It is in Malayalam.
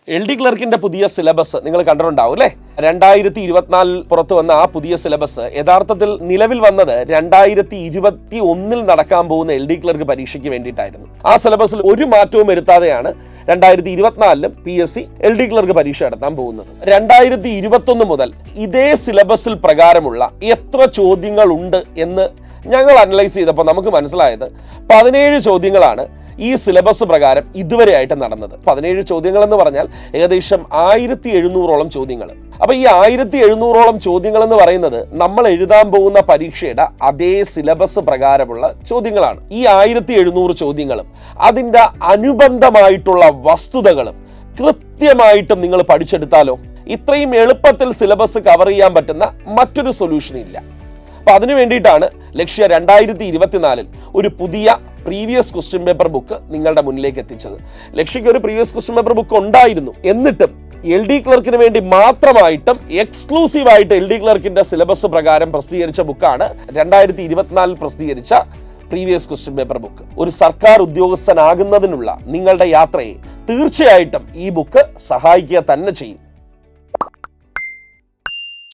LD ക്ലർക്കിന്റെ പുതിയ സിലബസ് നിങ്ങൾ കണ്ടിട്ടുണ്ടാവും അല്ലേ? 2024 പുറത്തു വന്ന ആ പുതിയ സിലബസ് യഥാർത്ഥത്തിൽ നിലവിൽ വന്നത് 2021 നടക്കാൻ പോകുന്ന LD ക്ലർക്ക് പരീക്ഷയ്ക്ക് വേണ്ടിയിട്ടായിരുന്നു. ആ സിലബസിൽ ഒരു മാറ്റവും വരുത്താതെയാണ് 2024 PSC LD ക്ലർക്ക് പരീക്ഷ നടത്താൻ പോകുന്നത്. 2021 മുതൽ ഇതേ സിലബസിൽ പ്രകാരമുള്ള എത്ര ചോദ്യങ്ങൾ ഉണ്ട് എന്ന് ഞങ്ങൾ അനലൈസ് ചെയ്തപ്പോൾ നമുക്ക് മനസ്സിലായത് 17 ചോദ്യങ്ങളാണ് ഈ സിലബസ് പ്രകാരം ഇതുവരെയായിട്ട് നടന്നത്. 17 ചോദ്യങ്ങൾ എന്ന് പറഞ്ഞാൽ ഏകദേശം 1700ഓളം ചോദ്യങ്ങൾ. അപ്പൊ ഈ 1700ഓളം ചോദ്യങ്ങൾ എന്ന് പറയുന്നത് നമ്മൾ എഴുതാൻ പോകുന്ന പരീക്ഷയുടെ അതേ സിലബസ് പ്രകാരമുള്ള ചോദ്യങ്ങളാണ്. ഈ 1700 ചോദ്യങ്ങളും അതിൻ്റെ അനുബന്ധമായിട്ടുള്ള വസ്തുതകളും കൃത്യമായിട്ടും നിങ്ങൾ പഠിച്ചെടുത്താലോ ഇത്രയും എളുപ്പത്തിൽ സിലബസ് കവർ ചെയ്യാൻ പറ്റുന്ന മറ്റൊരു സൊല്യൂഷൻ ഇല്ല. അപ്പൊ അതിനു വേണ്ടിയിട്ടാണ് ലക്ഷ്യ 2024 ഒരു പുതിയ പ്രീവിയസ് ക്വസ്റ്റ്യൻ പേപ്പർ ബുക്ക് നിങ്ങളുടെ മുന്നിലേക്ക് എത്തിച്ചത്. ലക്ഷ്യയ്ക്ക് ഒരു പ്രീവിയസ് ക്വസ്റ്റ്യൻ പേപ്പർ ബുക്ക് ഉണ്ടായിരുന്നു, എന്നിട്ടും LD ക്ലർക്കിന് വേണ്ടി മാത്രമായിട്ടും എക്സ്ക്ലൂസീവായിട്ട് LD ക്ലർക്കിന്റെ സിലബസ് പ്രകാരം പ്രസിദ്ധീകരിച്ച ബുക്കാണ് 2024 പ്രസിദ്ധീകരിച്ച പ്രീവിയസ് ക്വസ്റ്റ്യൻ പേപ്പർ ബുക്ക്. ഒരു സർക്കാർ ഉദ്യോഗസ്ഥനാകുന്നതിനുള്ള നിങ്ങളുടെ യാത്രയെ തീർച്ചയായിട്ടും ഈ ബുക്ക് സഹായിക്കുക തന്നെ ചെയ്യും.